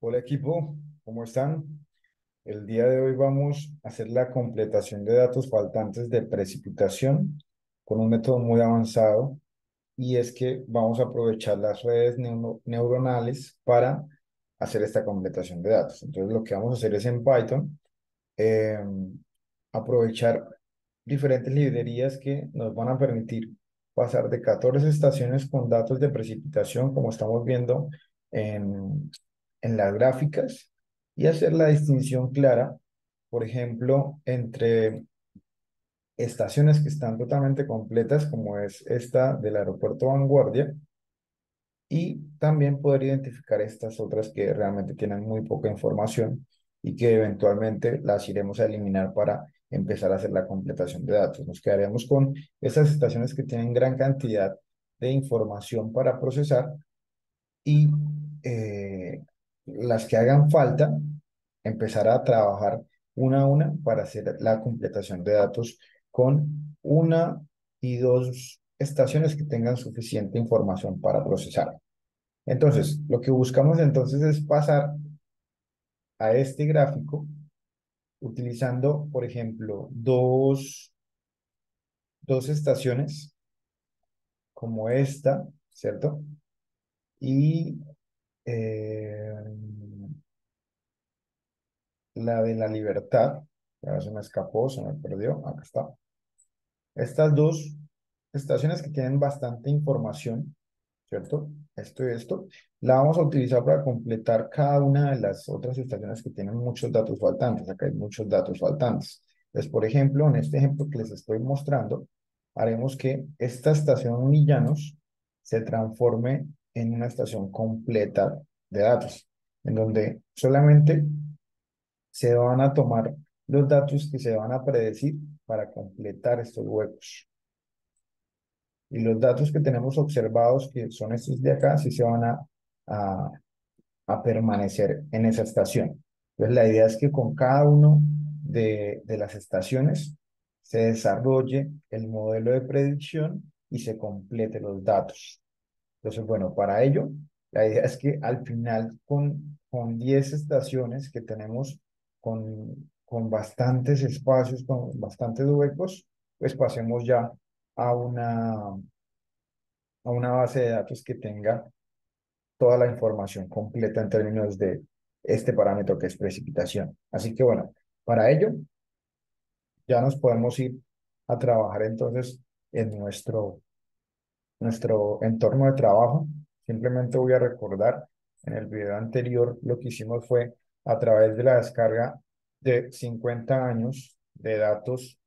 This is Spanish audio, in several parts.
Hola equipo, ¿cómo están? El día de hoy vamos a hacer la completación de datos faltantes de precipitación con un método muy avanzado y es que vamos a aprovechar las redes neuronales para hacer esta completación de datos. Entonces lo que vamos a hacer es en Python eh, aprovechar diferentes librerías que nos van a permitir pasar de 14 estaciones con datos de precipitación, como estamos viendo en las gráficas, y hacer la distinción clara, por ejemplo, entre estaciones que están totalmente completas, como es esta del aeropuerto Vanguardia, y también poder identificar estas otras que realmente tienen muy poca información y que eventualmente las iremos a eliminar para empezar a hacer la completación de datos. Nos quedaríamos con estas estaciones que tienen gran cantidad de información para procesar y las que hagan falta, empezar a trabajar una a una para hacer la completación de datos con una y dos estaciones que tengan suficiente información para procesar. Entonces, lo que buscamos entonces es pasar a este gráfico utilizando, por ejemplo, dos estaciones como esta, ¿cierto? Y eh, la de la libertad, ya se me escapó, se me perdió, acá está. Estas dos estaciones que tienen bastante información, ¿cierto? Esto y esto, la vamos a utilizar para completar cada una de las otras estaciones que tienen muchos datos faltantes. Acá hay muchos datos faltantes. Entonces, por ejemplo, en este ejemplo que les estoy mostrando, haremos que esta estación Millanos se transforme en una estación completa de datos, en donde solamente se van a tomar los datos que se van a predecir para completar estos huecos. Y los datos que tenemos observados, que son estos de acá, sí se van a, a permanecer en esa estación. Entonces, la idea es que con cada uno de las estaciones se desarrolle el modelo de predicción y se complete los datos. Entonces, bueno, para ello, la idea es que al final, con 10 estaciones que tenemos con bastantes espacios, con bastantes huecos, pues pasemos ya a una base de datos que tenga toda la información completa en términos de este parámetro que es precipitación. Así que bueno, para ello ya nos podemos ir a trabajar entonces en nuestro entorno de trabajo. Simplemente voy a recordar, en el video anterior lo que hicimos fue a través de la descarga de 50 años de datos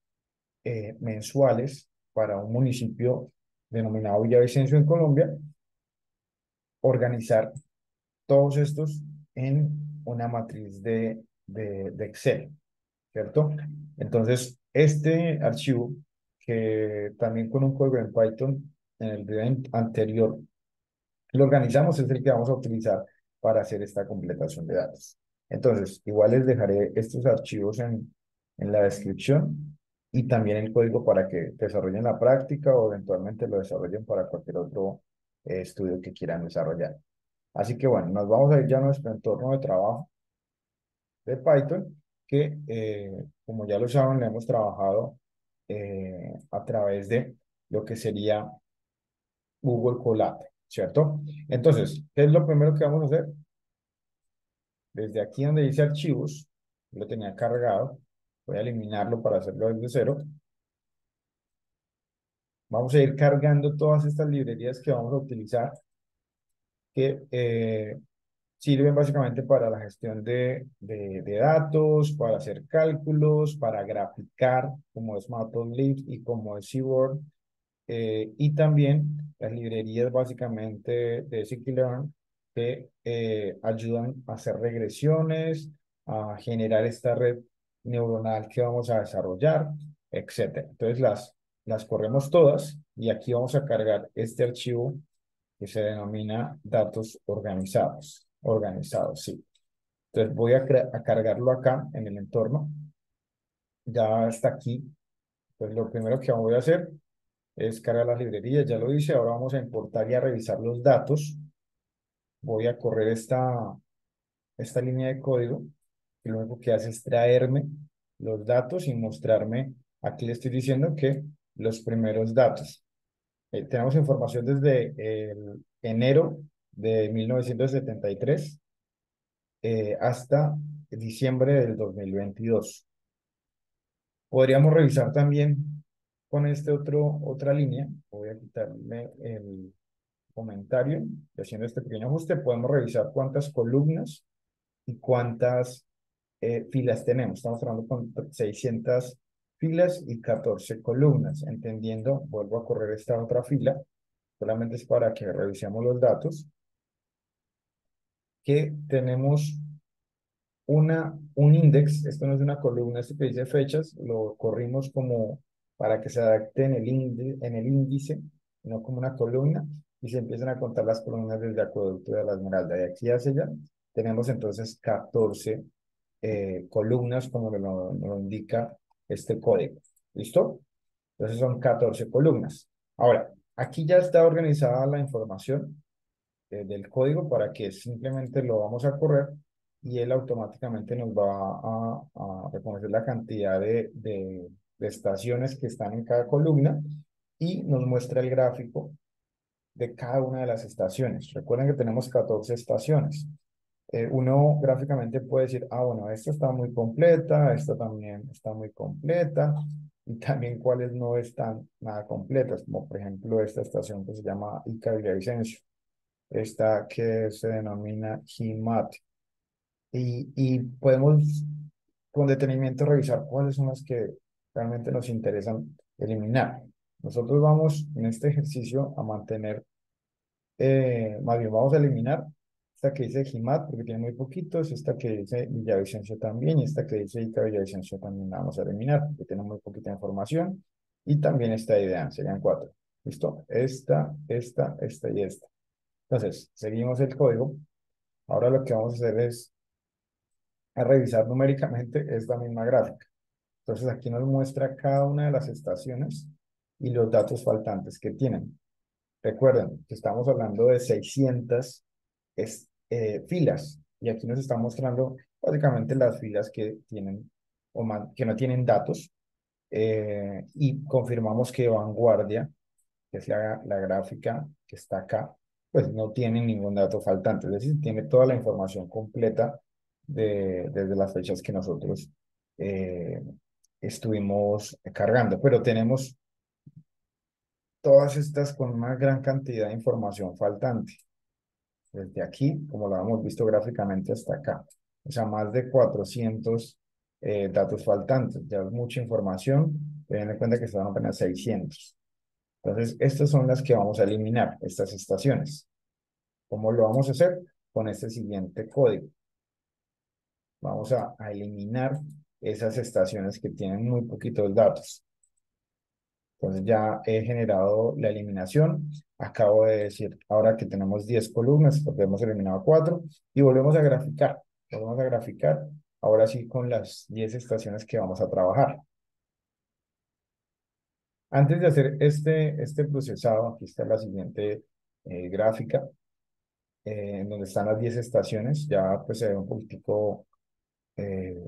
mensuales para un municipio denominado Villavicencio en Colombia, organizar todos estos en una matriz de Excel, ¿cierto? Entonces, este archivo, que también con un código en Python, en el video anterior lo organizamos, es el que vamos a utilizar para hacer esta completación de datos. Entonces, igual les dejaré estos archivos en la descripción y también el código para que desarrollen la práctica o eventualmente lo desarrollen para cualquier otro estudio que quieran desarrollar. Así que bueno, nos vamos a ir ya a nuestro entorno de trabajo de Python, que como ya lo saben, le hemos trabajado a través de lo que sería Google Colab, ¿cierto? Entonces, ¿qué es lo primero que vamos a hacer? Desde aquí donde dice archivos, lo tenía cargado, voy a eliminarlo para hacerlo desde cero. Vamos a ir cargando todas estas librerías que vamos a utilizar, que sirven básicamente para la gestión de datos, para hacer cálculos, para graficar, como es Matplotlib y como es Seaborn, y también las librerías básicamente de scikit-learn que ayudan a hacer regresiones, a generar esta red neuronal que vamos a desarrollar, etcétera. Entonces las corremos todas y aquí vamos a cargar este archivo que se denomina datos organizados. Organizados, sí. Entonces voy a cargarlo acá en el entorno. Ya está aquí. Pues lo primero que voy a hacer es cargar las librerías, ya lo hice. Ahora vamos a importar y a revisar los datos. Voy a correr esta línea de código, que lo único que hace es traerme los datos y mostrarme, aquí le estoy diciendo que los primeros datos. Tenemos información desde el enero de 1973 hasta diciembre del 2022. Podríamos revisar también con otra línea. Voy a quitarle el comentario y haciendo este pequeño ajuste, podemos revisar cuántas columnas y cuántas filas tenemos. Estamos hablando con 600 filas y 14 columnas. Entendiendo, vuelvo a correr esta otra fila, solamente es para que revisemos los datos, que tenemos un index. Esto no es una columna, esto que dice fechas, lo corrimos como para que se adapte en el índice, no como una columna, y se empiezan a contar las columnas desde Acueducto de la Esmeralda. De aquí hacia allá tenemos entonces 14 columnas, como lo indica este código. ¿Listo? Entonces son 14 columnas. Ahora, aquí ya está organizada la información del código para que simplemente lo vamos a correr y él automáticamente nos va a reconocer la cantidad de estaciones que están en cada columna y nos muestra el gráfico de cada una de las estaciones. Recuerden que tenemos 14 estaciones. Uno gráficamente puede decir, ah, bueno, esta está muy completa, esta también está muy completa, y también cuáles no están nada completas, como por ejemplo esta estación que se llama Ica Villavicencio, esta que se denomina GIMAT, y podemos con detenimiento revisar cuáles son las que realmente nos interesan eliminar. Nosotros vamos en este ejercicio a mantener, más bien vamos a eliminar esta que dice GIMAT porque tiene muy poquitos, esta que dice Villavicencio también y esta que dice Ica Villavicencio también la vamos a eliminar porque tiene muy poquita información, y también esta idea, serían cuatro. ¿Listo? Esta y esta. Entonces, seguimos el código. Ahora lo que vamos a hacer es a revisar numéricamente esta misma gráfica. Entonces aquí nos muestra cada una de las estaciones y los datos faltantes que tienen. Recuerden que estamos hablando de 600 filas y aquí nos está mostrando básicamente las filas que tienen o que no tienen datos, y confirmamos que vanguardia, que es la gráfica que está acá, pues no tiene ningún dato faltante, es decir, tiene toda la información completa desde las fechas que nosotros eh, estuvimos cargando, pero tenemos todas estas con una gran cantidad de información faltante, desde aquí, como lo hemos visto gráficamente, hasta acá, o sea, más de 400 datos faltantes, ya es mucha información, teniendo en cuenta que estaban apenas 600. Entonces, estas son las que vamos a eliminar, estas estaciones. ¿Cómo lo vamos a hacer? Con este siguiente código. Vamos a eliminar esas estaciones que tienen muy poquitos datos. Entonces ya he generado la eliminación. Acabo de decir, ahora que tenemos 10 columnas, porque hemos eliminado 4, y volvemos a graficar. Volvemos a graficar, ahora sí con las 10 estaciones que vamos a trabajar. Antes de hacer este procesado, aquí está la siguiente gráfica, en donde están las 10 estaciones, ya pues se ve un poquitico eh,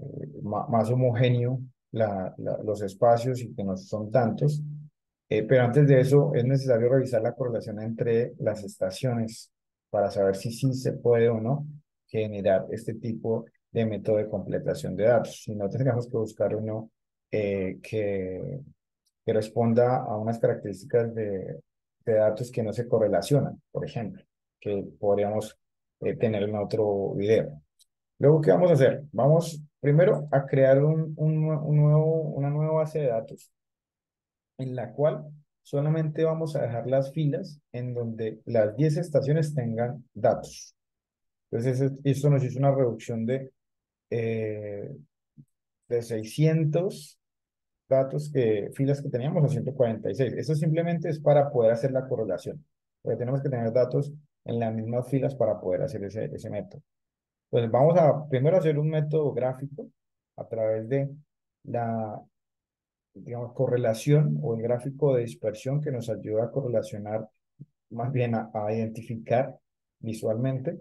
más homogéneo los espacios y que no son tantos. Pero antes de eso es necesario revisar la correlación entre las estaciones para saber si sí se puede o no generar este tipo de método de completación de datos. Si no, tendríamos que buscar uno que responda a unas características de datos que no se correlacionan, por ejemplo, que podríamos tener en otro video. Luego, ¿qué vamos a hacer? Vamos primero a crear una nueva base de datos en la cual solamente vamos a dejar las filas en donde las 10 estaciones tengan datos. Entonces, esto nos hizo una reducción eh, de 600 datos, filas que teníamos a 146. Eso simplemente es para poder hacer la correlación, porque tenemos que tener datos en las mismas filas para poder hacer ese método. Entonces, vamos a primero hacer un método gráfico a través de la, digamos, correlación o el gráfico de dispersión que nos ayuda a correlacionar, más bien a identificar visualmente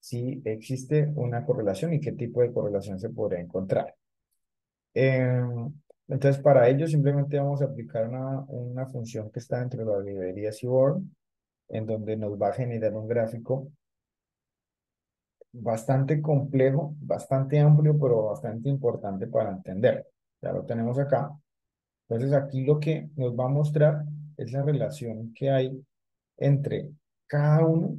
si existe una correlación y qué tipo de correlación se podría encontrar. Entonces, para ello simplemente vamos a aplicar una función que está dentro de la librería Seaborn, en donde nos va a generar un gráfico bastante complejo, bastante amplio, pero bastante importante para entender. Ya lo tenemos acá. Entonces, aquí lo que nos va a mostrar es la relación que hay entre cada uno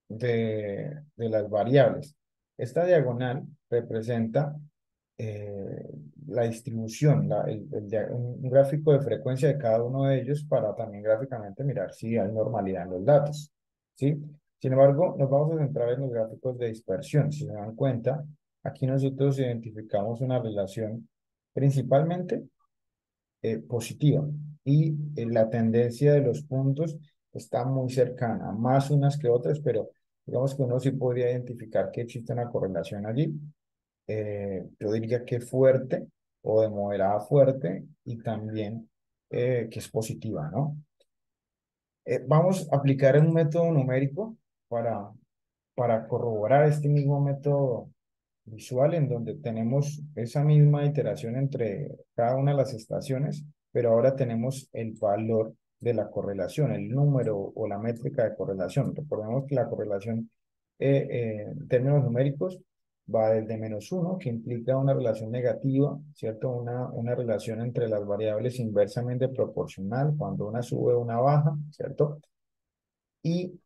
de las variables. Esta diagonal representa eh, la distribución, un gráfico de frecuencia de cada uno de ellos para también gráficamente mirar si hay normalidad en los datos, ¿sí? Sin embargo, nos vamos a centrar en los gráficos de dispersión. Si se dan cuenta, aquí nosotros identificamos una relación principalmente positiva y la tendencia de los puntos está muy cercana, más unas que otras, pero digamos que uno sí podría identificar que existe una correlación allí. Yo diría que fuerte o de moderada a fuerte y también que es positiva, ¿no? Vamos a aplicar un método numérico para, para corroborar este mismo método visual en donde tenemos esa misma iteración entre cada una de las estaciones, pero ahora tenemos el valor de la correlación, el número o la métrica de correlación. Recordemos que la correlación en términos numéricos va desde -1, que implica una relación negativa, ¿cierto? Una relación entre las variables inversamente proporcional, cuando una sube o una baja, ¿cierto? Y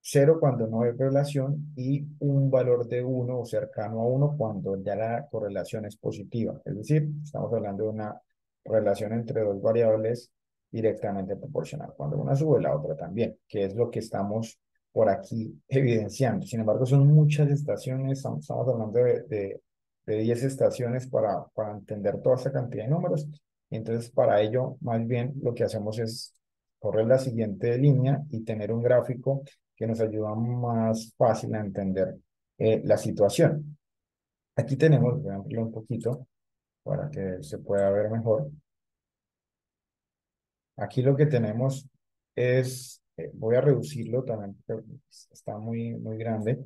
cero cuando no hay relación y un valor de uno o cercano a uno cuando ya la correlación es positiva. Es decir, estamos hablando de una relación entre dos variables directamente proporcional. Cuando una sube, la otra también, que es lo que estamos por aquí evidenciando. Sin embargo, son muchas estaciones, estamos hablando de 10 estaciones para entender toda esta cantidad de números. Entonces, para ello, más bien lo que hacemos es correr la siguiente línea y tener un gráfico que nos ayuda más fácil a entender la situación. Aquí tenemos, voy a ampliar un poquito para que se pueda ver mejor. Aquí lo que tenemos es, voy a reducirlo también, porque está muy grande.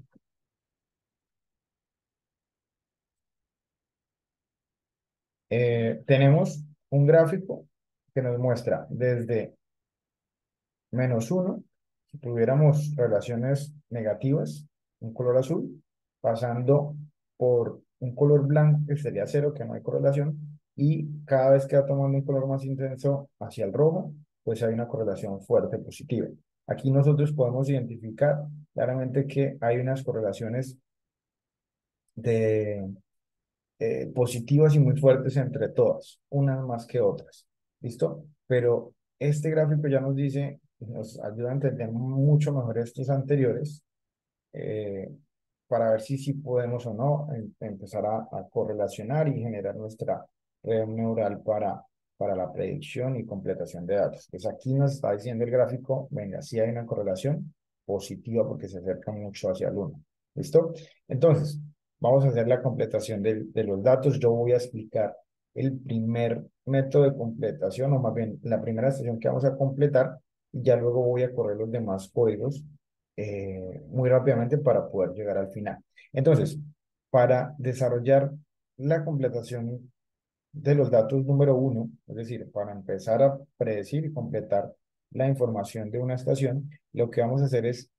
Tenemos un gráfico que nos muestra desde -1, si tuviéramos relaciones negativas, un color azul, pasando por un color blanco, que sería cero, que no hay correlación, y cada vez que va tomando un color más intenso hacia el rojo, pues hay una correlación fuerte positiva. Aquí nosotros podemos identificar claramente que hay unas correlaciones de positivas y muy fuertes entre todas, unas más que otras. ¿Listo? Pero este gráfico ya nos dice, nos ayuda a entender mucho mejor estos anteriores eh, para ver si sí podemos o no empezar a correlacionar y generar nuestra red neural para la predicción y completación de datos. Pues aquí nos está diciendo el gráfico, venga, sí hay una correlación positiva porque se acerca mucho hacia el 1. ¿Listo? Entonces, vamos a hacer la completación de los datos. Yo voy a explicar el primer método de completación, o más bien la primera estación que vamos a completar, y ya luego voy a correr los demás códigos muy rápidamente para poder llegar al final. Entonces, para desarrollar la completación de los datos número uno, es decir, para empezar a predecir y completar la información de una estación, lo que vamos a hacer es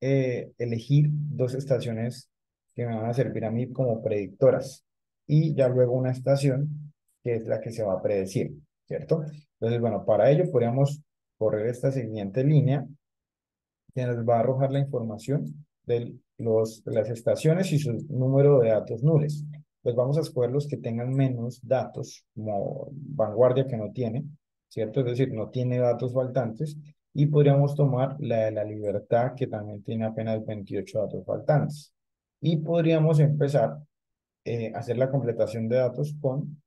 elegir dos estaciones que me van a servir a mí como predictoras y ya luego una estación que es la que se va a predecir, ¿cierto? Entonces, bueno, para ello podríamos correr esta siguiente línea que nos va a arrojar la información de las estaciones y su número de datos nules. Pues vamos a escoger los que tengan menos datos, como Vanguardia que no tiene, ¿cierto? Es decir, no tiene datos faltantes. Y podríamos tomar la de la Libertad, que también tiene apenas 28 datos faltantes. Y podríamos empezar a hacer la completación de datos con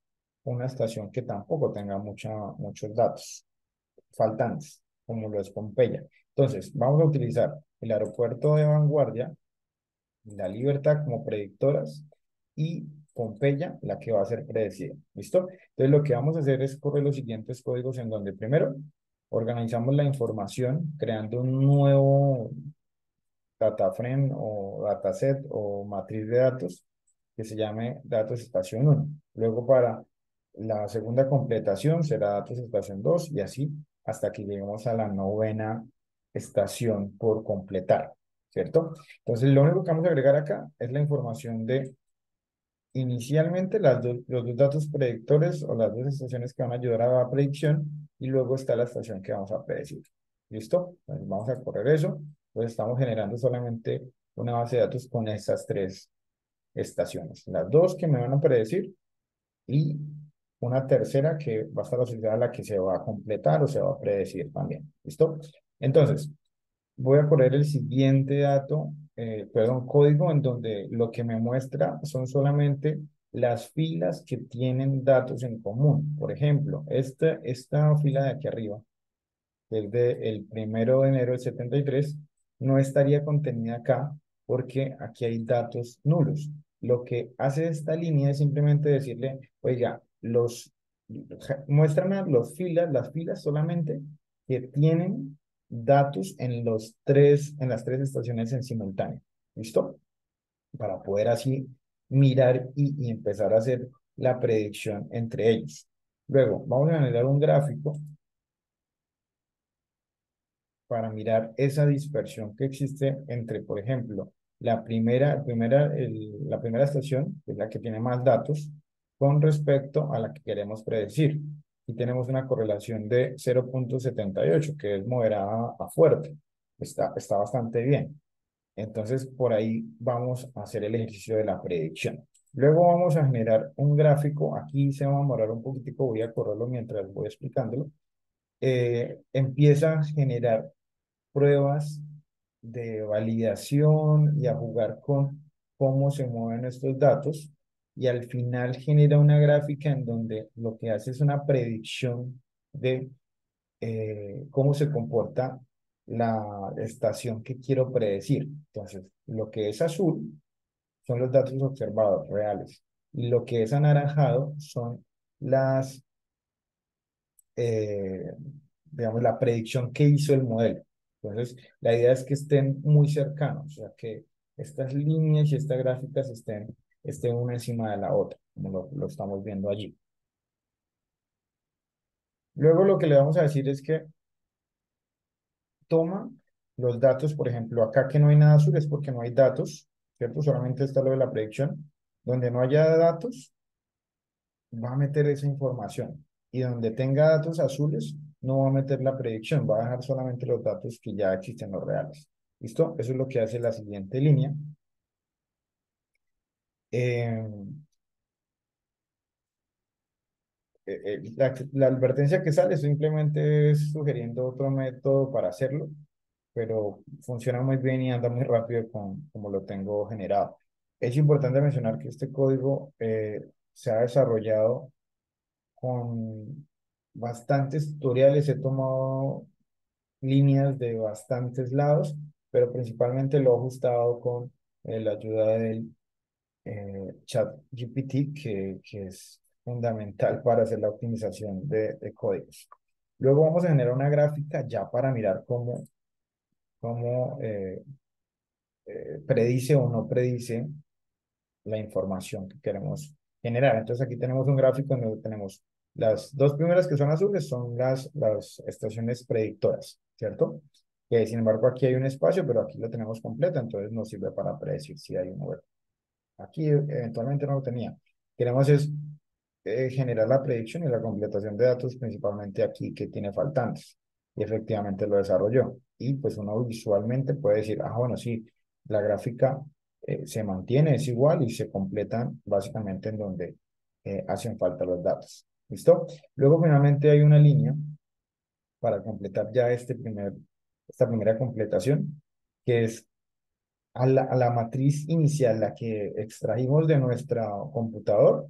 una estación que tampoco tenga muchos datos faltantes, como lo es Pompeya. Entonces, vamos a utilizar el aeropuerto de Vanguardia, la Libertad como predictoras y Pompeya, la que va a ser predecida. ¿Listo? Entonces, lo que vamos a hacer es correr los siguientes códigos en donde primero organizamos la información creando un nuevo data frame o dataset o matriz de datos que se llame datos estación 1. Luego para la segunda completación será datos estación 2 y así hasta que lleguemos a la novena estación por completar, ¿cierto? Entonces lo único que vamos a agregar acá es la información de inicialmente los dos datos predictores o las dos estaciones que van a ayudar a la predicción y luego está la estación que vamos a predecir. ¿Listo? Entonces vamos a correr eso. Entonces estamos generando solamente una base de datos con estas tres estaciones. Las dos que me van a predecir y una tercera que va a estar asociada a la que se va a completar o se va a predecir también. ¿Listo? Entonces, voy a correr el siguiente dato, perdón, código en donde lo que me muestra son solamente las filas que tienen datos en común. Por ejemplo, esta fila de aquí arriba, desde el 1 de enero del 73 no estaría contenida acá porque aquí hay datos nulos. Lo que hace esta línea es simplemente decirle, oiga, muéstrame las filas solamente que tienen datos en las tres estaciones en simultáneo. ¿Listo? Para poder así mirar y empezar a hacer la predicción entre ellos. Luego, vamos a generar un gráfico para mirar esa dispersión que existe entre, por ejemplo, la primera estación, que es la que tiene más datos, con respecto a la que queremos predecir. Y tenemos una correlación de 0,78, que es moderada a fuerte. Está bastante bien. Entonces, por ahí vamos a hacer el ejercicio de la predicción. Luego vamos a generar un gráfico. Aquí se va a demorar un poquitico, voy a correrlo mientras voy explicándolo. Empieza a generar pruebas de validación y a jugar con cómo se mueven estos datos y al final genera una gráfica en donde lo que hace es una predicción de cómo se comporta la estación que quiero predecir. Entonces, lo que es azul son los datos observados reales y lo que es anaranjado son las eh, digamos, la predicción que hizo el modelo. Entonces, la idea es que estén muy cercanos, o sea, que estas líneas y estas gráficas estén una encima de la otra, como lo estamos viendo allí. Luego lo que le vamos a decir es que toma los datos, por ejemplo, acá que no hay nada azul es porque no hay datos, ¿cierto? Solamente está lo de la predicción. Donde no haya datos, va a meter esa información. Y donde tenga datos azules, no va a meter la predicción, va a dejar solamente los datos que ya existen, los reales. ¿Listo? Eso es lo que hace la siguiente línea. Eh, la advertencia que sale simplemente es sugiriendo otro método para hacerlo, pero funciona muy bien y anda muy rápido como lo tengo generado. Es importante mencionar que este código se ha desarrollado con bastantes tutoriales. He tomado líneas de bastantes lados, pero principalmente lo he ajustado con la ayuda del chat GPT, que es fundamental para hacer la optimización de códigos. Luego vamos a generar una gráfica ya para mirar cómo predice o no predice la información que queremos generar. Entonces aquí tenemos un gráfico en donde tenemos las dos primeras que son azules son las estaciones predictoras, ¿cierto? Que sin embargo aquí hay un espacio, pero aquí lo tenemos completo, entonces nos sirve para predecir si hay uno o no. Aquí eventualmente no lo tenía. Queremos es generar la predicción y la completación de datos, principalmente aquí que tiene faltantes. Y efectivamente lo desarrolló. Y pues uno visualmente puede decir, ah, bueno, sí, la gráfica se mantiene, es igual y se completan básicamente en donde hacen falta los datos. ¿Listo? Luego finalmente hay una línea para completar ya esta primera completación, que es a la matriz inicial, la que extrajimos de nuestro computador,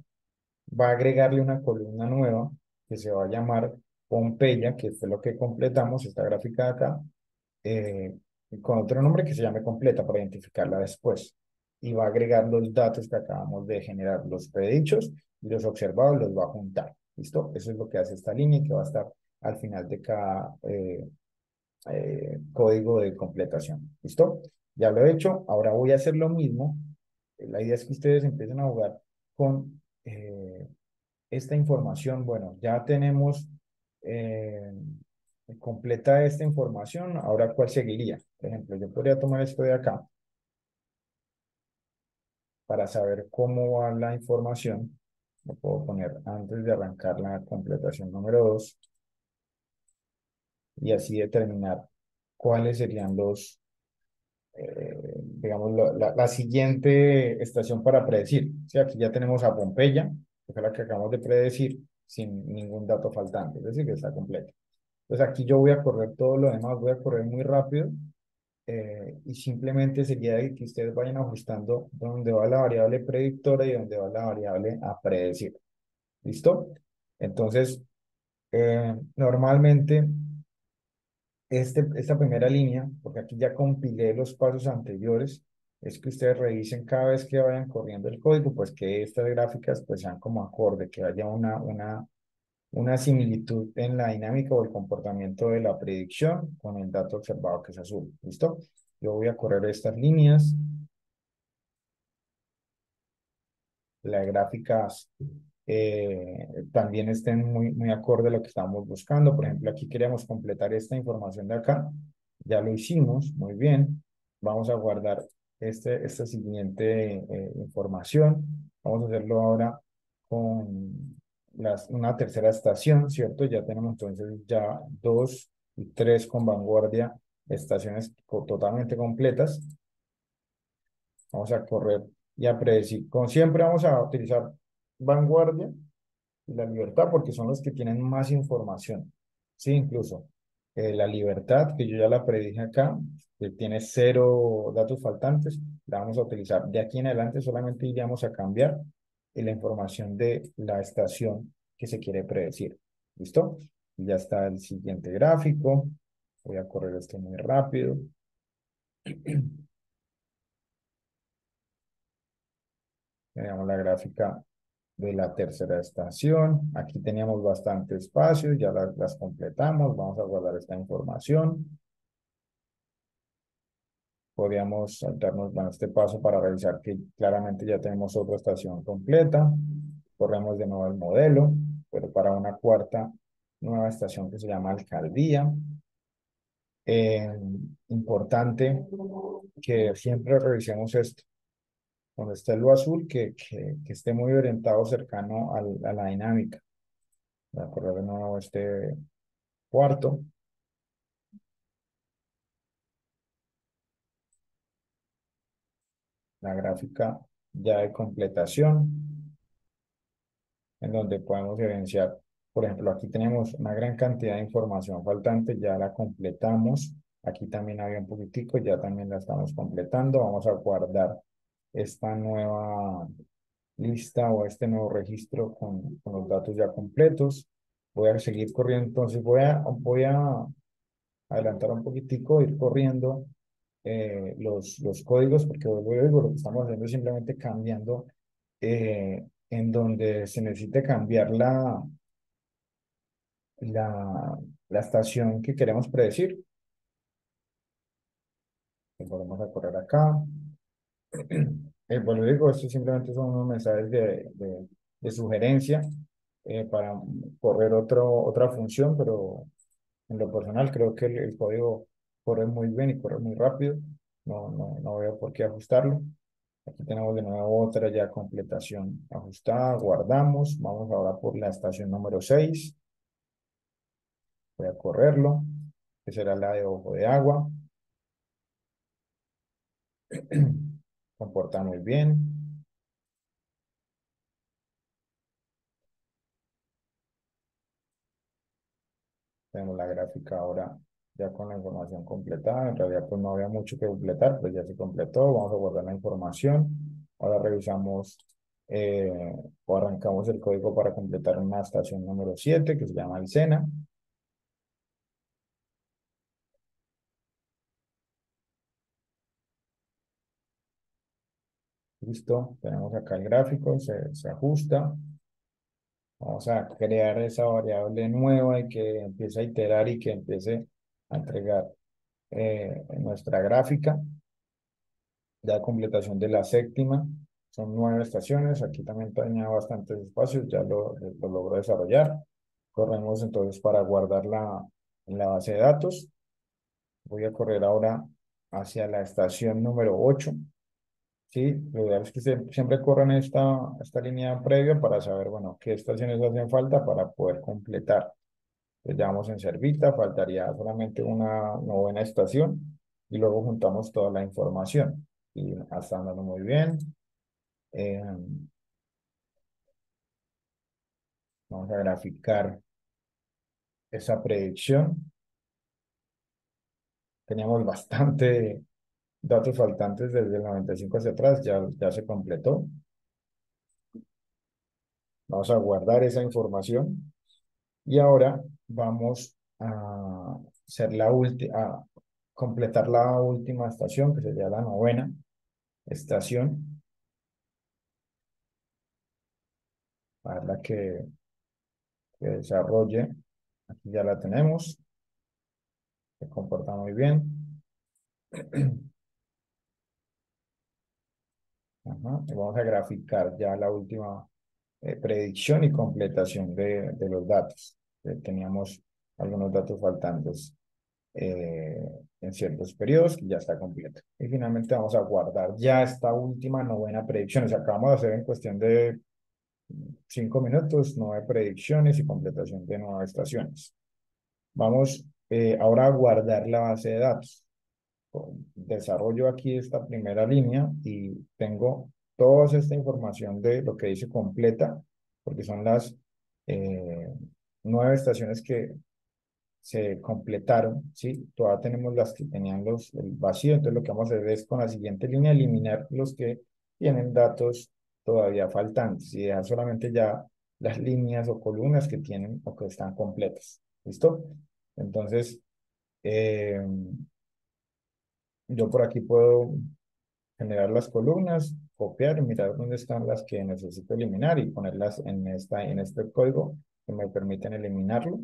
va a agregarle una columna nueva que se va a llamar Pompeya, que fue lo que completamos, esta gráfica de acá, eh, con otro nombre que se llame completa para identificarla después. Y va a agregar los datos que acabamos de generar, los predichos y los observados los va a juntar. ¿Listo? Eso es lo que hace esta línea que va a estar al final de cada código de completación. ¿Listo? Ya lo he hecho, ahora voy a hacer lo mismo. La idea es que ustedes empiecen a jugar con esta información. Bueno, ya tenemos eh, completa esta información. Ahora, ¿cuál seguiría? Por ejemplo, yo podría tomar esto de acá para saber cómo va la información. Lo puedo poner antes de arrancar la completación número 2 y así determinar cuáles serían digamos, la siguiente estación para predecir. O sea, aquí ya tenemos a Pompeya, que fue la que acabamos de predecir, sin ningún dato faltante, es decir, que está completa. Entonces aquí yo voy a correr todo lo demás, voy a correr muy rápido y simplemente sería de que ustedes vayan ajustando dónde va la variable predictora y dónde va la variable a predecir. ¿Listo? Entonces, normalmente esta primera línea, porque aquí ya compilé los pasos anteriores, es que ustedes revisen cada vez que vayan corriendo el código, pues que estas gráficas pues sean como acorde, que haya una similitud en la dinámica o el comportamiento de la predicción con el dato observado que es azul. ¿Listo? Yo voy a correr estas líneas. Las gráficas también estén muy acorde a lo que estamos buscando. Por ejemplo, aquí queremos completar esta información de acá. Ya lo hicimos, muy bien. Vamos a guardar esta siguiente información. Vamos a hacerlo ahora con una tercera estación, ¿cierto? Ya tenemos entonces ya 2 y 3 con vanguardia, estaciones totalmente completas. Vamos a correr y a predecir. Como siempre vamos a utilizar vanguardia y la libertad porque son los que tienen más información. Sí, incluso la libertad, que yo ya la predije acá, que tiene 0 datos faltantes, la vamos a utilizar. De aquí en adelante solamente iríamos a cambiar la información de la estación que se quiere predecir. ¿Listo? Y ya está el siguiente gráfico. Voy a correr esto muy rápido. Tenemos la gráfica de la tercera estación. Aquí teníamos bastante espacio, ya las completamos. Vamos a guardar esta información. Podríamos saltarnos bueno, este paso para revisar que claramente ya tenemos otra estación completa. Corremos de nuevo el modelo, pero para una cuarta nueva estación que se llama alcaldía. Eh, Importante que siempre revisemos esto. Cuando esté lo azul, que esté muy orientado cercano a la dinámica. Voy a correr de nuevo este cuarto. La gráfica ya de completación, en donde podemos evidenciar, por ejemplo, aquí tenemos una gran cantidad de información faltante, ya la completamos. Aquí también había un poquitico, ya también la estamos completando. Vamos a guardar esta nueva lista o este nuevo registro con los datos ya completos. Voy a seguir corriendo, entonces voy a adelantar un poquitico, ir corriendo los códigos, porque vuelvo y digo, lo que estamos haciendo es simplemente cambiando en donde se necesite cambiar la, la estación que queremos predecir. Volvemos a correr acá. Vuelvo y digo, esto simplemente son unos mensajes de sugerencia para correr otra función, pero en lo personal creo que el código corre muy bien y corre muy rápido. No veo por qué ajustarlo. Aquí tenemos de nuevo otra ya completación ajustada. Guardamos. Vamos ahora por la estación número 6. Voy a correrlo, que será la de ojo de agua. Comporta muy bien. Tenemos la gráfica ahora ya con la información completada. En realidad pues no había mucho que completar, pues ya se completó. Vamos a guardar la información. Ahora revisamos eh, o arrancamos el código para completar una estación número 7 que se llama el SENA. Listo, tenemos acá el gráfico, se ajusta. Vamos a crear esa variable nueva y que empiece a iterar y que empiece a entregar nuestra gráfica. Ya completación de la séptima, son 9 estaciones, aquí también tenía bastantes espacios, ya lo logró desarrollar. Corremos entonces para guardarla en la base de datos. Voy a correr ahora hacia la estación número 8. Sí, lo ideal es que siempre corran esta línea previa para saber, bueno, qué estaciones hacen falta para poder completar. Le llamamos en Servita, faltaría solamente una novena estación y luego juntamos toda la información. Y está andando muy bien. Eh, Vamos a graficar esa predicción. Teníamos bastante datos faltantes desde el 95 hacia atrás, ya se completó. Vamos a guardar esa información y ahora vamos a hacer a completar la última estación, que sería la novena estación, a verla que desarrolle. Aquí ya la tenemos, se comporta muy bien. Ajá, y vamos a graficar ya la última predicción y completación de los datos. Teníamos algunos datos faltantes eh, en ciertos periodos que ya está completo. Y finalmente vamos a guardar ya esta última novena predicción. O sea, acabamos de hacer en cuestión de 5 minutos 9 predicciones y completación de 9 estaciones. Vamos ahora a guardar la base de datos. Desarrollo aquí esta primera línea y tengo toda esta información de lo que dice completa, porque son las eh, 9 estaciones que se completaron, ¿sí? Todavía tenemos las que tenían el vacío, entonces lo que vamos a hacer es con la siguiente línea eliminar los que tienen datos todavía faltantes y dejar solamente ya las líneas o columnas que tienen o que están completas. ¿Listo? Entonces, eh, yo por aquí puedo generar las columnas, copiar y mirar dónde están las que necesito eliminar y ponerlas en este código que me permiten eliminarlo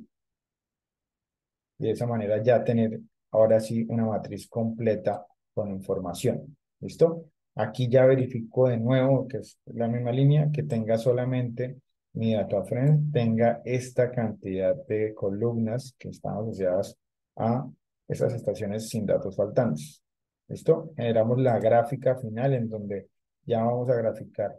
y de esa manera ya tener ahora sí una matriz completa con información. ¿Listo? Aquí ya verifico de nuevo que es la misma línea, que tenga solamente mi data frame, tenga esta cantidad de columnas que están asociadas a esas estaciones sin datos faltantes. ¿Listo? Generamos la gráfica final en donde ya vamos a graficar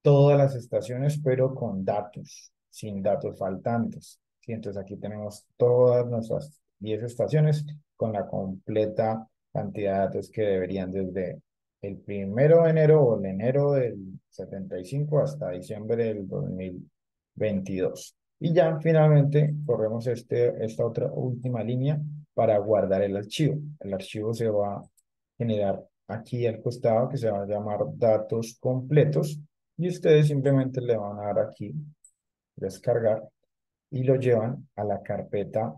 todas las estaciones, pero con datos, sin datos faltantes. ¿Sí? Entonces aquí tenemos todas nuestras 10 estaciones con la completa cantidad de datos que deberían desde el 1 de enero o el enero del 75 hasta diciembre del 2022. Y ya finalmente corremos esta otra última línea para guardar el archivo. El archivo se va a generar aquí al costado que se va a llamar datos completos y ustedes simplemente le van a dar aquí, descargar, y lo llevan a la carpeta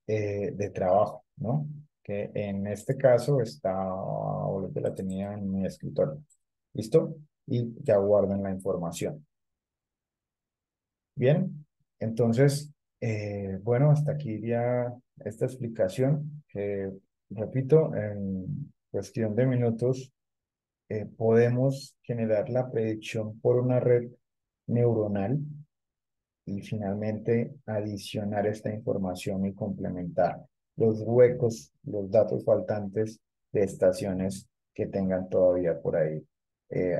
de trabajo, ¿no? Que en este caso o lo que la tenía en mi escritorio. ¿Listo? Y ya guardan la información. Bien, entonces, bueno, hasta aquí ya esta explicación que, repito, en cuestión de minutos podemos generar la predicción por una red neuronal y finalmente adicionar esta información y complementar los huecos, los datos faltantes de estaciones que tengan todavía por ahí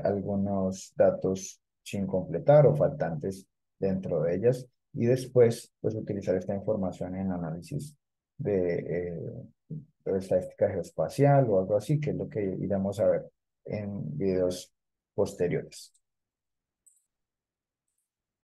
algunos datos sin completar o faltantes dentro de ellas y después pues utilizar esta información en análisis de estadística geoespacial o algo así, que es lo que iremos a ver en videos posteriores.